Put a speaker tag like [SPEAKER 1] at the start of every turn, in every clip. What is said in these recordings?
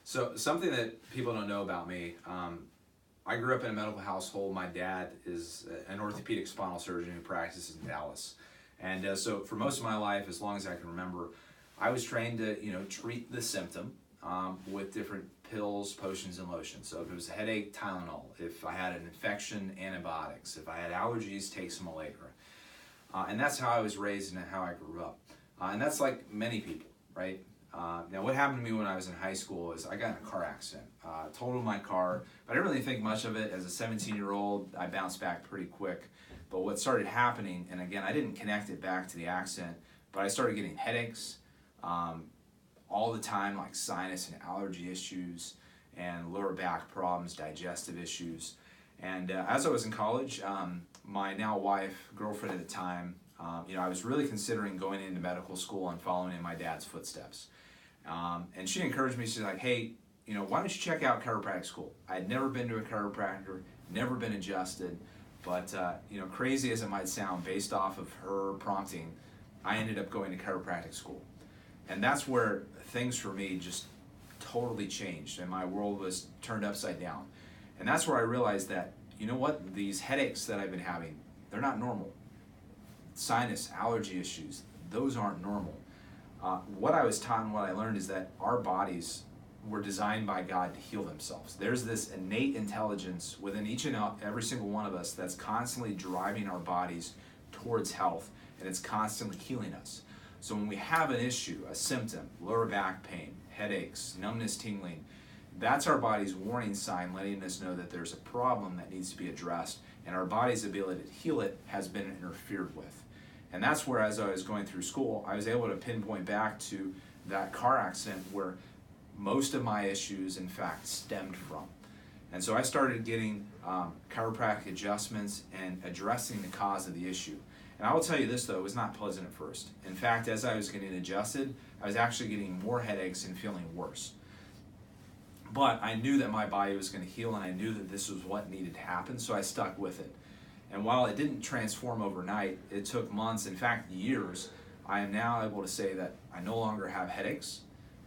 [SPEAKER 1] So something that people don't know about me, I grew up in a medical household. My dad is an orthopedic spinal surgeon who practices in Dallas. And so for most of my life, as long as I can remember, I was trained to, treat the symptom with different pills, potions, and lotions. So if it was a headache, Tylenol. If I had an infection, antibiotics. If I had allergies, take some Allegra. And that's how I was raised and how I grew up. And that's like many people, right? Now what happened to me when I was in high school is I got in a car accident, totaled my car, but I didn't really think much of it. As a 17-year-old, I bounced back pretty quick. But what started happening, and again, I didn't connect it back to the accident, but I started getting headaches all the time, like sinus and allergy issues and lower back problems, digestive issues. And as I was in college, my now wife, girlfriend at the time, I was really considering going into medical school and following in my dad's footsteps. And she encouraged me. She's like, hey, why don't you check out chiropractic school? I had never been to a chiropractor, never been adjusted, but crazy as it might sound, based off of her prompting, I ended up going to chiropractic school. And that's where things for me just totally changed and my world was turned upside down. And that's where I realized that, these headaches that I've been having, they're not normal. Sinus, allergy issues, those aren't normal. What I was taught and what I learned is that our bodies were designed by God to heal themselves. There's this innate intelligence within each and every single one of us that's constantly driving our bodies towards health, and it's constantly healing us. So when we have an issue, a symptom, lower back pain, headaches, numbness, tingling, that's our body's warning sign letting us know that there's a problem that needs to be addressed, and our body's ability to heal it has been interfered with. And that's where, as I was going through school, I was able to pinpoint back to that car accident where most of my issues, in fact, stemmed from. And so I started getting chiropractic adjustments and addressing the cause of the issue. And I will tell you this, though, it was not pleasant at first. In fact, as I was getting adjusted, I was actually getting more headaches and feeling worse. But I knew that my body was going to heal, and I knew that this was what needed to happen, so I stuck with it. And while it didn't transform overnight, it took months, in fact years, I am now able to say that I no longer have headaches.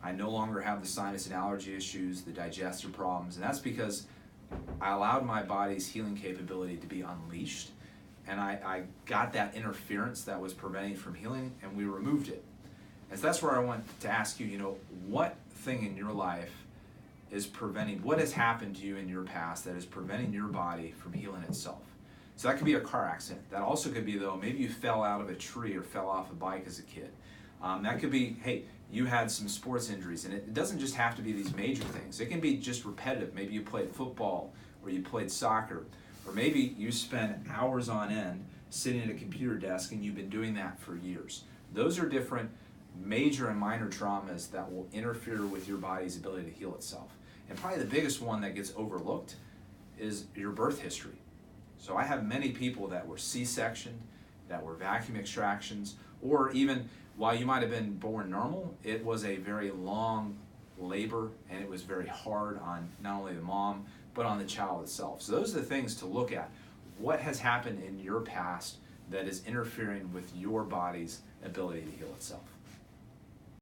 [SPEAKER 1] I no longer have the sinus and allergy issues, the digestive problems, and that's because I allowed my body's healing capability to be unleashed, and I got that interference that was preventing it from healing, and we removed it. And so that's where I want to ask you, what thing in your life is preventing, what has happened to you in your past that is preventing your body from healing itself? So that could be a car accident. That also could be, though, maybe you fell out of a tree or fell off a bike as a kid. That could be, hey, you had some sports injuries, and it doesn't just have to be these major things. It can be just repetitive. Maybe you played football or you played soccer, or maybe you spent hours on end sitting at a computer desk and you've been doing that for years. Those are different major and minor traumas that will interfere with your body's ability to heal itself. And probably the biggest one that gets overlooked is your birth history. So I have many people that were C-sectioned, that were vacuum extractions, or even while you might have been born normal, it was a very long labor and it was very hard on not only the mom, but on the child itself. So those are the things to look at. What has happened in your past that is interfering with your body's ability to heal itself?